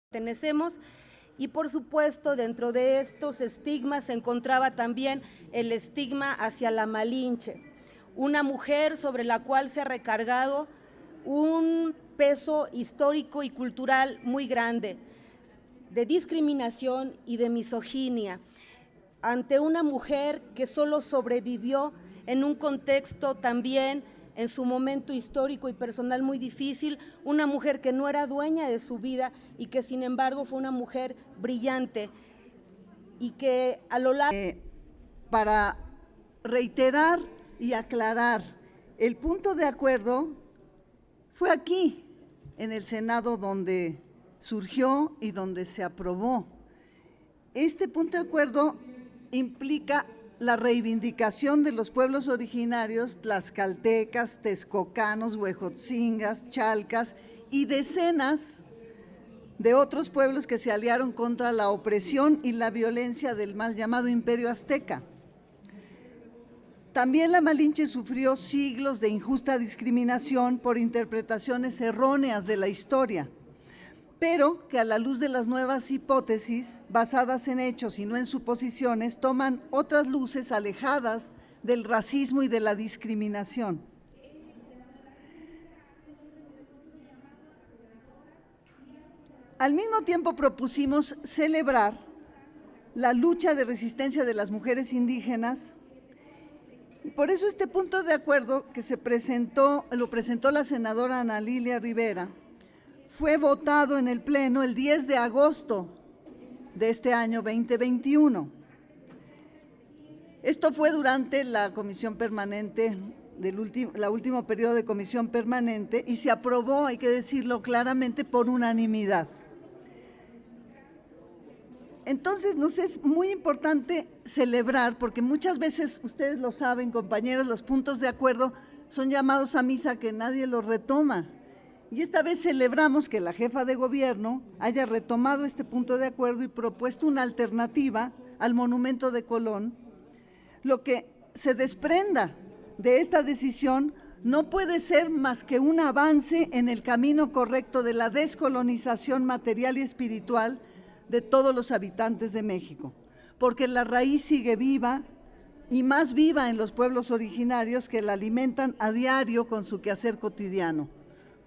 pertenecemos. Y por supuesto, dentro de estos estigmas se encontraba también el estigma hacia la Malinche, una mujer sobre la cual se ha recargado un peso histórico y cultural muy grande, de discriminación y de misoginia, ante una mujer que solo sobrevivió en un contexto también en su momento histórico y personal muy difícil, una mujer que no era dueña de su vida y que sin embargo fue una mujer brillante y que a lo largo… Para reiterar y aclarar, el punto de acuerdo fue aquí, en el Senado, donde surgió y donde se aprobó. Este punto de acuerdo implica la reivindicación de los pueblos originarios, tlaxcaltecas, texcocanos, huejotzingas, chalcas y decenas de otros pueblos que se aliaron contra la opresión y la violencia del mal llamado Imperio Azteca. También la Malinche sufrió siglos de injusta discriminación por interpretaciones erróneas de la historia, pero que a la luz de las nuevas hipótesis, basadas en hechos y no en suposiciones, toman otras luces alejadas del racismo y de la discriminación. Al mismo tiempo propusimos celebrar la lucha de resistencia de las mujeres indígenas, y por eso este punto de acuerdo que lo presentó la senadora Ana Lilia Rivera, fue votado en el Pleno el 10 de agosto de este año 2021. Esto fue durante la comisión permanente, la último periodo de comisión permanente, y se aprobó, hay que decirlo claramente, por unanimidad. Entonces, nos es muy importante celebrar, porque muchas veces, ustedes lo saben, compañeros, los puntos de acuerdo son llamados a misa que nadie los retoma. Y esta vez celebramos que la jefa de gobierno haya retomado este punto de acuerdo y propuesto una alternativa al monumento de Colón. Lo que se desprenda de esta decisión no puede ser más que un avance en el camino correcto de la descolonización material y espiritual de todos los habitantes de México, porque la raíz sigue viva y más viva en los pueblos originarios que la alimentan a diario con su quehacer cotidiano.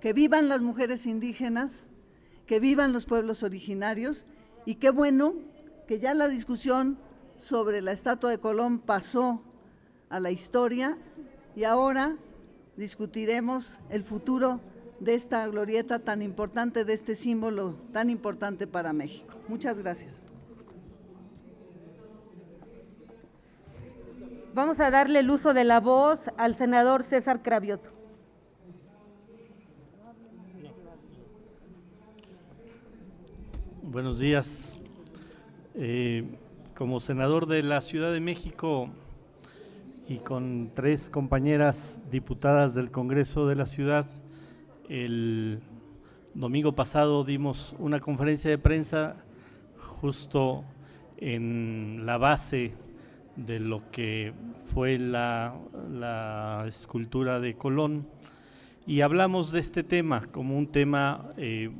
Que vivan las mujeres indígenas, que vivan los pueblos originarios, y qué bueno que ya la discusión sobre la estatua de Colón pasó a la historia y ahora discutiremos el futuro de esta glorieta tan importante, de este símbolo tan importante para México. Muchas gracias. Vamos a darle el uso de la voz al senador César Cravioto. Buenos días. Como senador de la Ciudad de México y con 3 compañeras diputadas del Congreso de la Ciudad, el domingo pasado dimos una conferencia de prensa justo en la base de lo que fue la escultura de Colón, y hablamos de este tema como un tema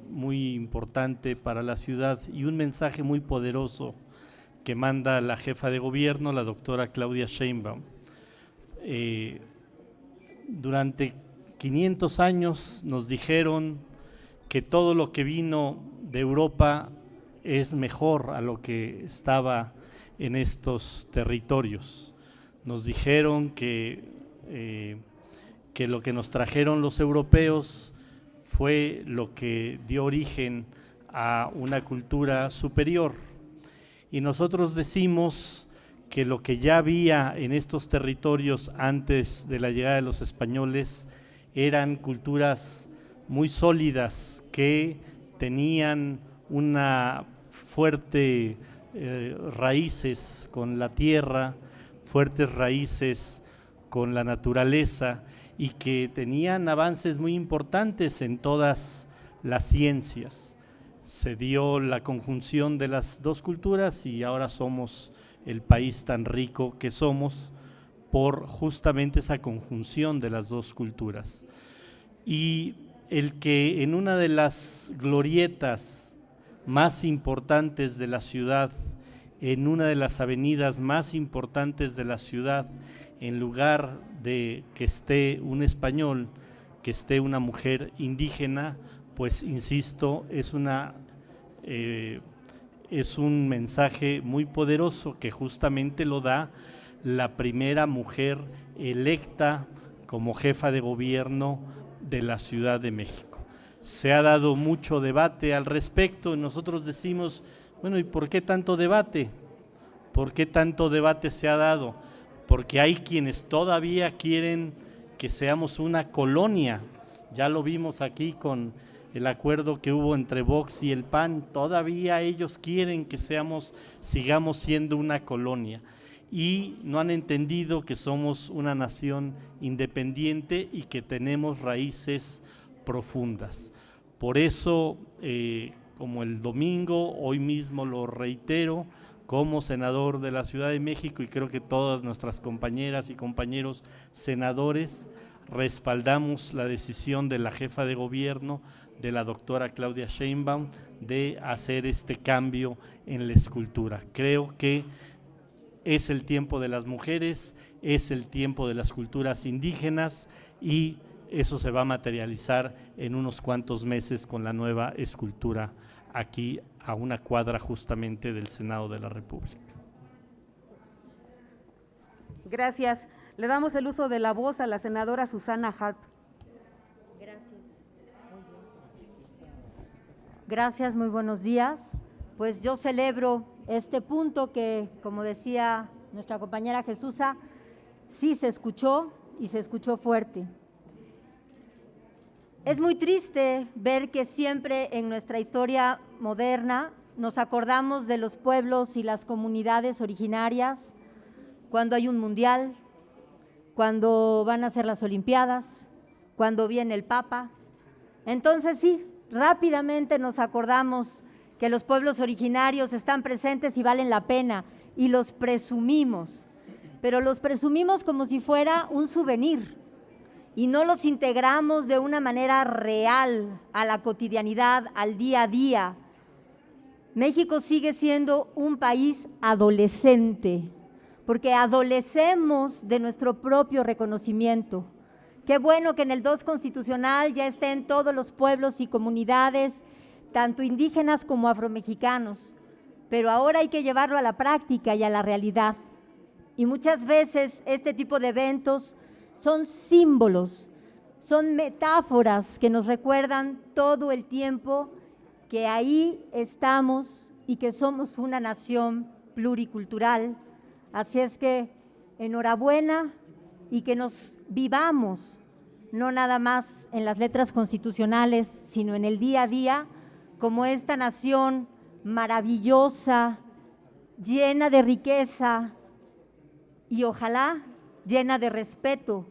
muy importante para la ciudad y un mensaje muy poderoso que manda la jefa de gobierno, la doctora Claudia Sheinbaum. Durante 500 años nos dijeron que todo lo que vino de Europa es mejor a lo que estaba en estos territorios. Nos dijeron que lo que nos trajeron los europeos fue lo que dio origen a una cultura superior. Y nosotros decimos que lo que ya había en estos territorios antes de la llegada de los españoles eran culturas muy sólidas que tenían una fuerte raíces con la tierra, fuertes raíces con la naturaleza, y que tenían avances muy importantes en todas las ciencias. Se dio la conjunción de las dos culturas y ahora somos el país tan rico que somos por justamente esa conjunción de las dos culturas. Y el que en una de las glorietas más importantes de la ciudad, en una de las avenidas más importantes de la ciudad, en lugar de que esté un español, que esté una mujer indígena, pues insisto, es un mensaje muy poderoso que justamente lo da la primera mujer electa como jefa de gobierno de la Ciudad de México. Se ha dado mucho debate al respecto y nosotros decimos, bueno, ¿y por qué tanto debate? ¿Por qué tanto debate se ha dado? Porque hay quienes todavía quieren que seamos una colonia. Ya lo vimos aquí con el acuerdo que hubo entre Vox y el PAN, todavía ellos quieren que sigamos siendo una colonia y no han entendido que somos una nación independiente y que tenemos raíces profundas. Por eso, como el domingo, hoy mismo lo reitero, como senador de la Ciudad de México, y creo que todas nuestras compañeras y compañeros senadores respaldamos la decisión de la jefa de gobierno, de la doctora Claudia Sheinbaum, de hacer este cambio en la escultura. Creo que es el tiempo de las mujeres, es el tiempo de las culturas indígenas y eso se va a materializar en unos cuantos meses con la nueva escultura aquí a una cuadra justamente del Senado de la República. Gracias. Le damos el uso de la voz a la senadora Susana Harp. Gracias, muy buenos días. Pues yo celebro este punto que, como decía nuestra compañera Jesusa, sí se escuchó y se escuchó fuerte. Es muy triste ver que siempre en nuestra historia moderna nos acordamos de los pueblos y las comunidades originarias cuando hay un mundial, cuando van a ser las Olimpiadas, cuando viene el Papa. Entonces sí, rápidamente nos acordamos que los pueblos originarios están presentes y valen la pena y los presumimos, pero los presumimos como si fuera un souvenir y no los integramos de una manera real a la cotidianidad, al día a día. México sigue siendo un país adolescente, porque adolecemos de nuestro propio reconocimiento. Qué bueno que en el 2 constitucional ya estén todos los pueblos y comunidades, tanto indígenas como afromexicanos, pero ahora hay que llevarlo a la práctica y a la realidad. Y muchas veces este tipo de eventos son símbolos, son metáforas que nos recuerdan todo el tiempo que ahí estamos y que somos una nación pluricultural. Así es que enhorabuena y que nos vivamos, no nada más en las letras constitucionales, sino en el día a día, como esta nación maravillosa, llena de riqueza y ojalá llena de respeto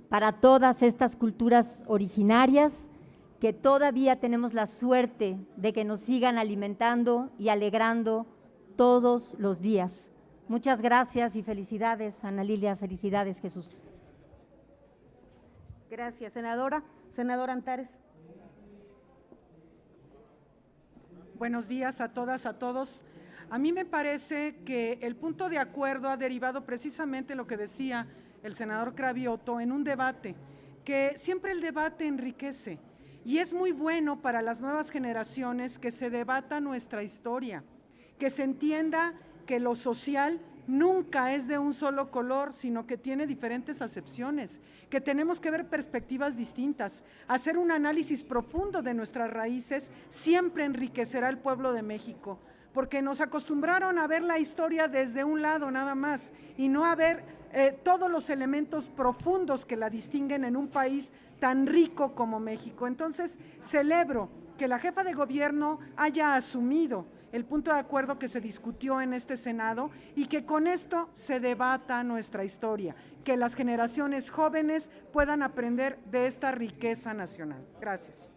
para todas estas culturas originarias que todavía tenemos la suerte de que nos sigan alimentando y alegrando todos los días. Muchas gracias y felicidades, Ana Lilia, felicidades, Jesús. Gracias, senadora. Senadora Antares. Buenos días a todas, a todos. A mí me parece que el punto de acuerdo ha derivado precisamente lo que decía el senador Cravioto en un debate, que siempre el debate enriquece y es muy bueno para las nuevas generaciones que se debata nuestra historia, que se entienda que lo social nunca es de un solo color, sino que tiene diferentes acepciones, que tenemos que ver perspectivas distintas. Hacer un análisis profundo de nuestras raíces siempre enriquecerá al pueblo de México, porque nos acostumbraron a ver la historia desde un lado nada más y no a ver todos los elementos profundos que la distinguen en un país tan rico como México. Entonces, celebro que la jefa de gobierno haya asumido el punto de acuerdo que se discutió en este Senado y que con esto se debata nuestra historia, que las generaciones jóvenes puedan aprender de esta riqueza nacional. Gracias.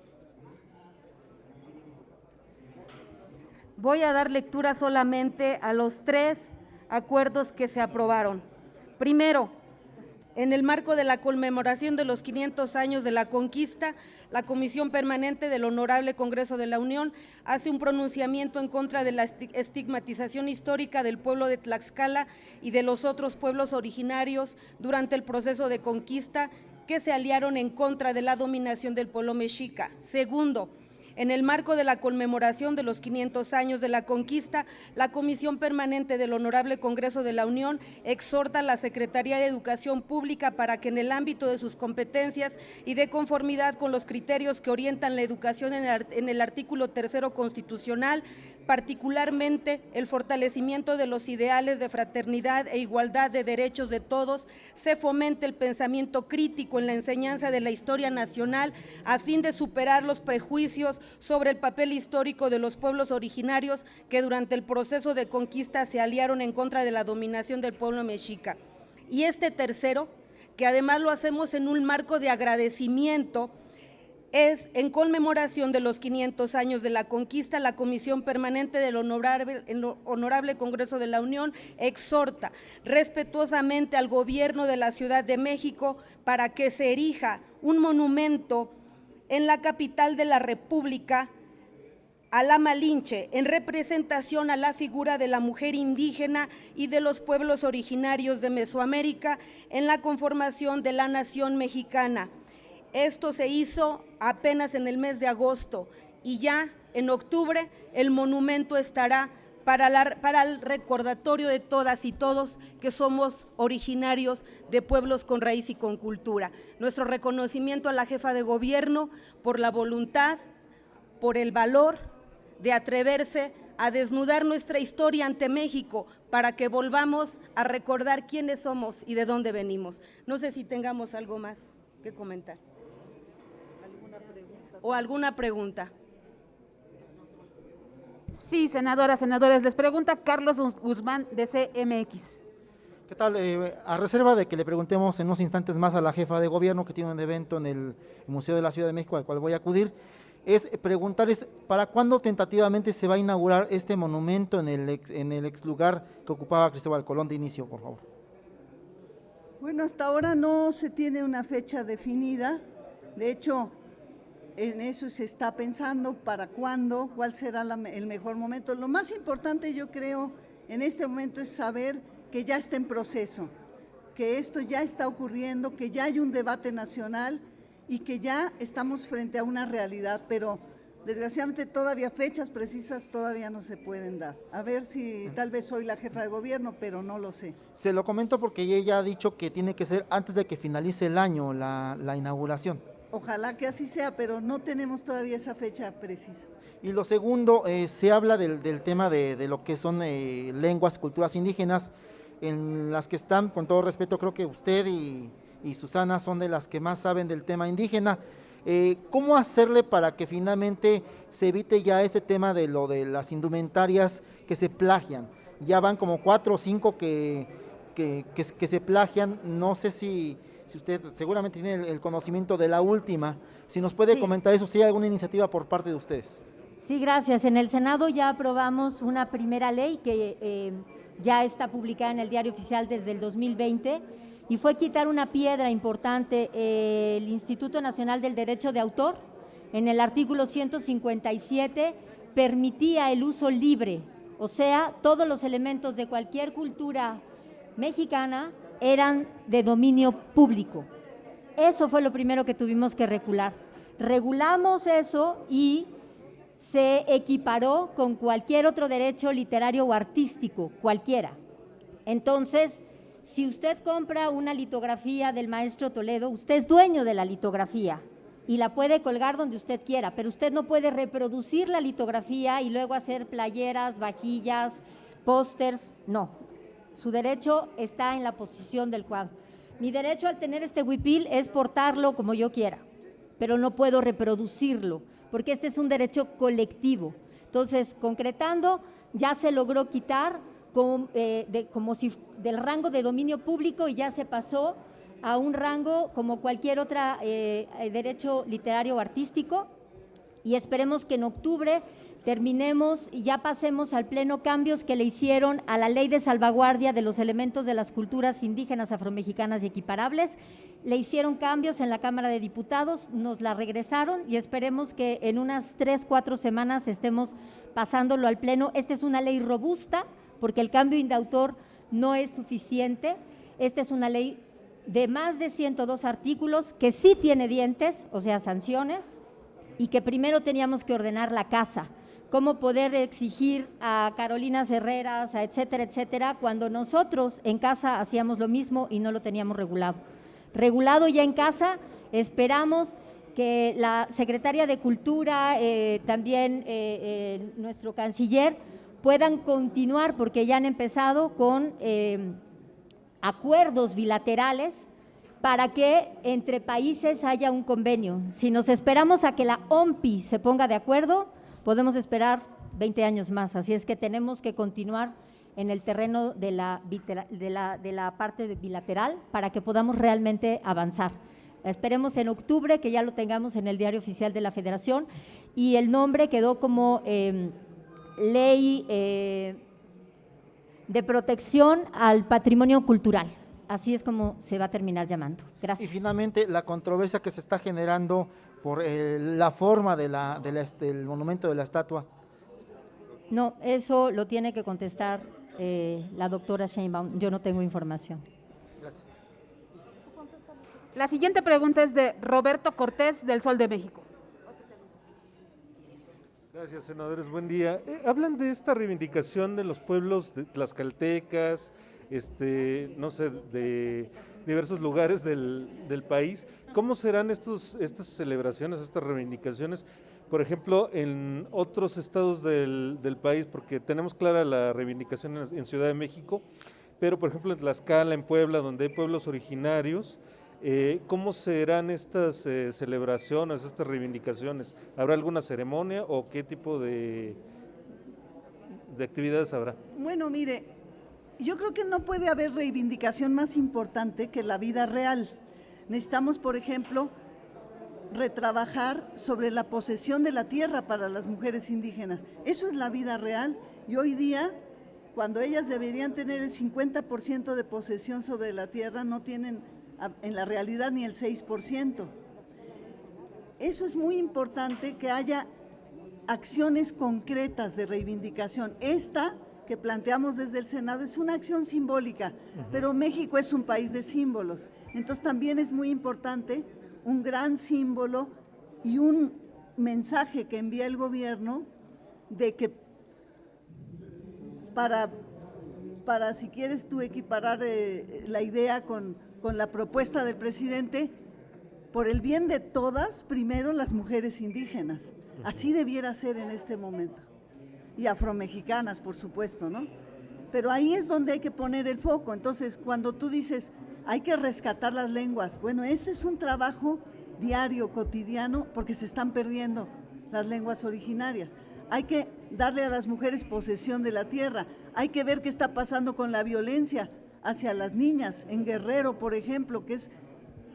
Voy a dar lectura solamente a los 3 acuerdos que se aprobaron. Primero, En el marco de la conmemoración de los 500 años de la conquista, la Comisión Permanente del Honorable Congreso de la Unión hace un pronunciamiento en contra de la estigmatización histórica del pueblo de Tlaxcala y de los otros pueblos originarios durante el proceso de conquista que se aliaron en contra de la dominación del pueblo mexica. Segundo, en el marco de la conmemoración de los 500 años de la conquista, la Comisión Permanente del Honorable Congreso de la Unión exhorta a la Secretaría de Educación Pública para que en el ámbito de sus competencias y de conformidad con los criterios que orientan la educación en el artículo 3º constitucional, particularmente el fortalecimiento de los ideales de fraternidad e igualdad de derechos de todos, se fomente el pensamiento crítico en la enseñanza de la historia nacional a fin de superar los prejuicios sobre el papel histórico de los pueblos originarios que durante el proceso de conquista se aliaron en contra de la dominación del pueblo mexica. Y este tercero, que además lo hacemos en un marco de agradecimiento, es en conmemoración de los 500 años de la conquista, la Comisión Permanente del Honorable Congreso de la Unión exhorta respetuosamente al Gobierno de la Ciudad de México para que se erija un monumento en la capital de la República a la Malinche, en representación a la figura de la mujer indígena y de los pueblos originarios de Mesoamérica en la conformación de la nación mexicana. Esto se hizo apenas en el mes de agosto y ya en octubre el monumento estará para el recordatorio de todas y todos que somos originarios de pueblos con raíz y con cultura. Nuestro reconocimiento a la jefa de gobierno por la voluntad, por el valor de atreverse a desnudar nuestra historia ante México para que volvamos a recordar quiénes somos y de dónde venimos. No sé si tengamos algo más que comentar. ¿O alguna pregunta? Sí, senadoras, senadores, les pregunta Carlos Guzmán de CMX. ¿Qué tal? A reserva de que le preguntemos en unos instantes más a la jefa de gobierno que tiene un evento en el Museo de la Ciudad de México al cual voy a acudir, es preguntarles para cuándo tentativamente se va a inaugurar este monumento en el ex lugar que ocupaba Cristóbal Colón de inicio, por favor. Bueno, hasta ahora no se tiene una fecha definida, de hecho, en eso se está pensando, para cuándo, cuál será el mejor momento. Lo más importante, yo creo, en este momento es saber que ya está en proceso, que esto ya está ocurriendo, que ya hay un debate nacional y que ya estamos frente a una realidad, pero desgraciadamente todavía fechas precisas todavía no se pueden dar. A ver si tal vez soy la jefa de gobierno, pero no lo sé. Se lo comento porque ella ha dicho que tiene que ser antes de que finalice el año la inauguración. Ojalá que así sea, pero no tenemos todavía esa fecha precisa. Y lo segundo, se habla del tema de lo que son lenguas, culturas indígenas, en las que están, con todo respeto, creo que usted y Susana son de las que más saben del tema indígena. ¿Cómo hacerle para que finalmente se evite ya este tema de lo de las indumentarias que se plagian? Ya van como 4 o 5 que se plagian, no sé si usted seguramente tiene el conocimiento de la última, si nos puede comentar eso, si hay alguna iniciativa por parte de ustedes. Sí, gracias. En el Senado ya aprobamos una primera ley que ya está publicada en el Diario Oficial desde el 2020 y fue quitar una piedra importante. El Instituto Nacional del Derecho de Autor, en el artículo 157, permitía el uso libre, o sea, todos los elementos de cualquier cultura mexicana eran de dominio público. Eso fue lo primero que tuvimos que regular. Regulamos eso y se equiparó con cualquier otro derecho literario o artístico, cualquiera. Entonces, si usted compra una litografía del maestro Toledo, usted es dueño de la litografía y la puede colgar donde usted quiera, pero usted no puede reproducir la litografía y luego hacer playeras, vajillas, pósters, no. Su derecho está en la posición del cuadro. Mi derecho al tener este huipil es portarlo como yo quiera, pero no puedo reproducirlo, porque este es un derecho colectivo. Entonces, concretando, ya se logró quitar como si del rango de dominio público y ya se pasó a un rango como cualquier otro derecho literario o artístico, y esperemos que en octubre terminemos y ya pasemos al pleno cambios que le hicieron a la Ley de Salvaguardia de los Elementos de las Culturas Indígenas, Afromexicanas y Equiparables. Le hicieron cambios en la Cámara de Diputados, nos la regresaron y esperemos que en unas 3-4 semanas estemos pasándolo al pleno. Esta es una ley robusta porque el cambio indautor no es suficiente. Esta es una ley de más de 102 artículos que sí tiene dientes, o sea, sanciones, y que primero teníamos que ordenar la casa. Cómo poder exigir a Carolinas Herreras, a etcétera, etcétera, cuando nosotros en casa hacíamos lo mismo y no lo teníamos regulado. Regulado ya en casa, esperamos que la Secretaria de Cultura, también nuestro canciller, puedan continuar, porque ya han empezado con acuerdos bilaterales para que entre países haya un convenio. Si nos esperamos a que la OMPI se ponga de acuerdo, podemos esperar 20 años más, así es que tenemos que continuar en el terreno de la parte bilateral para que podamos realmente avanzar. Esperemos en octubre que ya lo tengamos en el Diario Oficial de la Federación y el nombre quedó como Ley de Protección al Patrimonio Cultural. Así es como se va a terminar llamando. Gracias. Y finalmente, la controversia que se está generando por la forma del monumento de la estatua. No, eso lo tiene que contestar la doctora Sheinbaum. Yo no tengo información. Gracias. La siguiente pregunta es de Roberto Cortés, del Sol de México. Gracias, senadores. Buen día. Hablan de esta reivindicación de los pueblos de tlaxcaltecas, no sé, de diversos lugares del país. ¿Cómo serán estas celebraciones, estas reivindicaciones, por ejemplo, en otros estados del país? Porque tenemos clara la reivindicación en Ciudad de México, pero por ejemplo en Tlaxcala, en Puebla, donde hay pueblos originarios, ¿cómo serán estas celebraciones, estas reivindicaciones? ¿Habrá alguna ceremonia o qué tipo de actividades habrá? Bueno, mire, yo creo que no puede haber reivindicación más importante que la vida real. Necesitamos, por ejemplo, retrabajar sobre la posesión de la tierra para las mujeres indígenas. Eso es la vida real y hoy día, cuando ellas deberían tener el 50% de posesión sobre la tierra, no tienen en la realidad ni el 6%. Eso es muy importante, que haya acciones concretas de reivindicación. Esta que planteamos desde el Senado es una acción simbólica, pero México es un país de símbolos. Entonces también es muy importante un gran símbolo y un mensaje que envía el gobierno de que para si quieres tú equiparar la idea con la propuesta del presidente, por el bien de todas, primero las mujeres indígenas. Así debiera ser en este momento. Y afromexicanas, por supuesto, ¿no? Pero ahí es donde hay que poner el foco. Entonces, cuando tú dices, hay que rescatar las lenguas, bueno, ese es un trabajo diario, cotidiano, porque se están perdiendo las lenguas originarias. Hay que darle a las mujeres posesión de la tierra, hay que ver qué está pasando con la violencia hacia las niñas, en Guerrero, por ejemplo, que es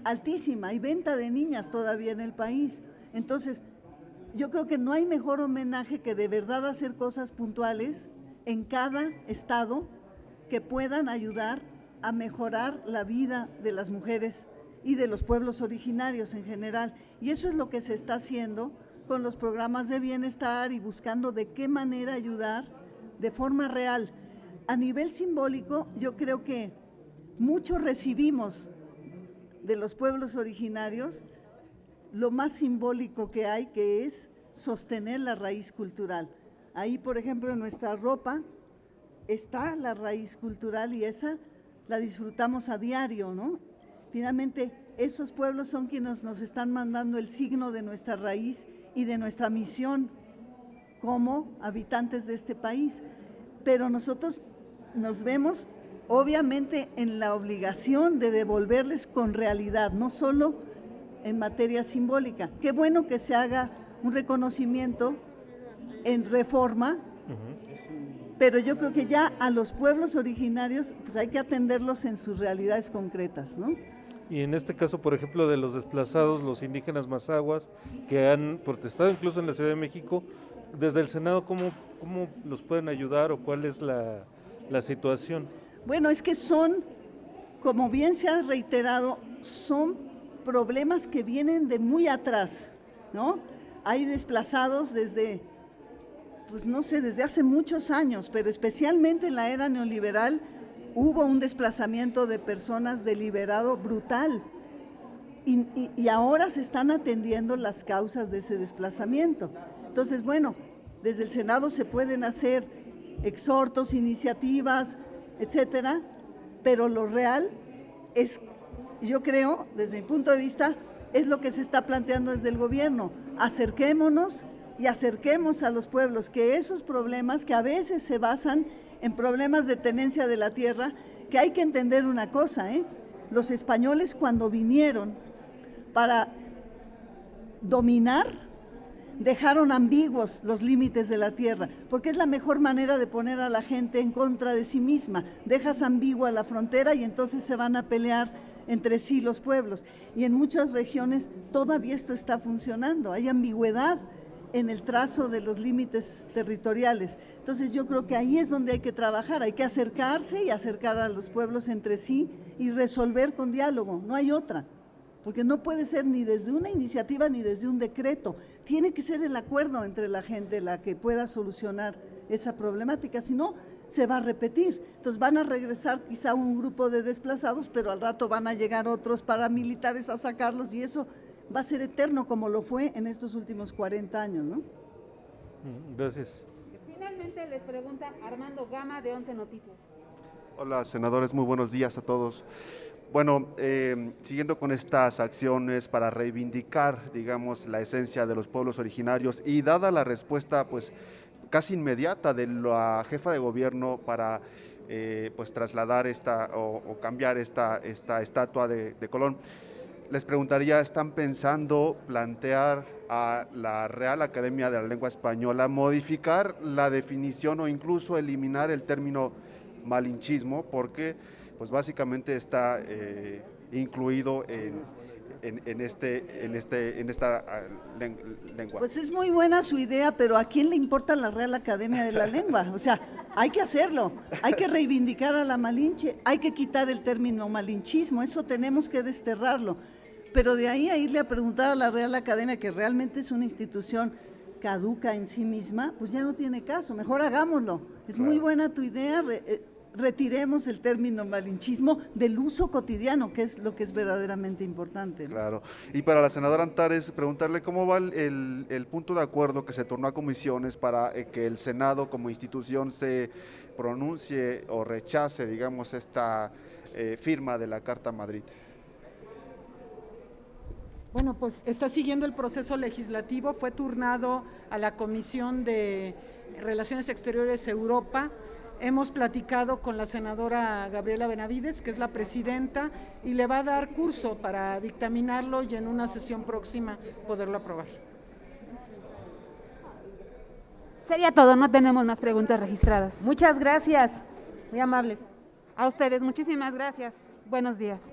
altísima, hay venta de niñas todavía en el país. Entonces, yo creo que no hay mejor homenaje que de verdad hacer cosas puntuales en cada estado que puedan ayudar a mejorar la vida de las mujeres y de los pueblos originarios en general. Y eso es lo que se está haciendo con los programas de bienestar y buscando de qué manera ayudar de forma real. A nivel simbólico, yo creo que mucho recibimos de los pueblos originarios lo más simbólico que hay, que es sostener la raíz cultural. Ahí, por ejemplo, en nuestra ropa está la raíz cultural y esa la disfrutamos a diario, ¿no? Finalmente, esos pueblos son quienes nos están mandando el signo de nuestra raíz y de nuestra misión como habitantes de este país. Pero nosotros nos vemos, obviamente, en la obligación de devolverles con realidad, no solo en materia simbólica. Qué bueno que se haga un reconocimiento en reforma, pero yo creo que ya a los pueblos originarios pues hay que atenderlos en sus realidades concretas, ¿no? Y en este caso, por ejemplo, de los desplazados, los indígenas mazahuas, que han protestado incluso en la Ciudad de México, desde el Senado, ¿cómo los pueden ayudar o cuál es la situación? Bueno, es que son, como bien se ha reiterado, son problemas que vienen de muy atrás, ¿no? Hay desplazados desde, pues no sé, desde hace muchos años, pero especialmente en la era neoliberal hubo un desplazamiento de personas deliberado brutal y ahora se están atendiendo las causas de ese desplazamiento. Entonces, bueno, desde el Senado se pueden hacer exhortos, iniciativas, etcétera, pero lo real es, yo creo, desde mi punto de vista, es lo que se está planteando desde el gobierno. Acerquémonos y acerquemos a los pueblos, que esos problemas que a veces se basan en problemas de tenencia de la tierra, que hay que entender una cosa, los españoles cuando vinieron para dominar, dejaron ambiguos los límites de la tierra, porque es la mejor manera de poner a la gente en contra de sí misma. Dejas ambigua la frontera y entonces se van a pelear entre sí los pueblos. Y en muchas regiones todavía esto está funcionando, hay ambigüedad en el trazo de los límites territoriales. Entonces yo creo que ahí es donde hay que trabajar, hay que acercarse y acercar a los pueblos entre sí y resolver con diálogo, no hay otra. Porque no puede ser ni desde una iniciativa ni desde un decreto, tiene que ser el acuerdo entre la gente la que pueda solucionar esa problemática, si no se va a repetir. Entonces van a regresar quizá un grupo de desplazados, pero al rato van a llegar otros paramilitares a sacarlos y eso va a ser eterno como lo fue en estos últimos 40 años, ¿no? Gracias. Finalmente les pregunta Armando Gama de 11 Noticias. Hola, senadores, muy buenos días a todos. Bueno, siguiendo con estas acciones para reivindicar, digamos, la esencia de los pueblos originarios y dada la respuesta, pues, casi inmediata de la jefa de gobierno para, pues, trasladar o cambiar esta estatua de Colón, les preguntaría, ¿están pensando plantear a la Real Academia de la Lengua Española modificar la definición o incluso eliminar el término malinchismo? Porque pues básicamente está incluido en esta lengua. Pues es muy buena su idea, pero ¿a quién le importa la Real Academia de la Lengua? O sea, hay que hacerlo, hay que reivindicar a la Malinche, hay que quitar el término malinchismo, eso tenemos que desterrarlo. Pero de ahí a irle a preguntar a la Real Academia, que realmente es una institución caduca en sí misma, pues ya no tiene caso, mejor hagámoslo. Es muy buena tu idea, retiremos el término malinchismo del uso cotidiano, que es lo que es verdaderamente importante, ¿no? Claro. Y para la senadora Antares, preguntarle cómo va el punto de acuerdo que se tornó a comisiones para que el Senado como institución se pronuncie o rechace, digamos, esta firma de la Carta Madrid. Bueno, pues está siguiendo el proceso legislativo, fue turnado a la Comisión de Relaciones Exteriores Europa. Hemos platicado con la senadora Gabriela Benavides, que es la presidenta, y le va a dar curso para dictaminarlo y en una sesión próxima poderlo aprobar. Sería todo, no tenemos más preguntas registradas. Muchas gracias, muy amables. A ustedes, muchísimas gracias. Buenos días.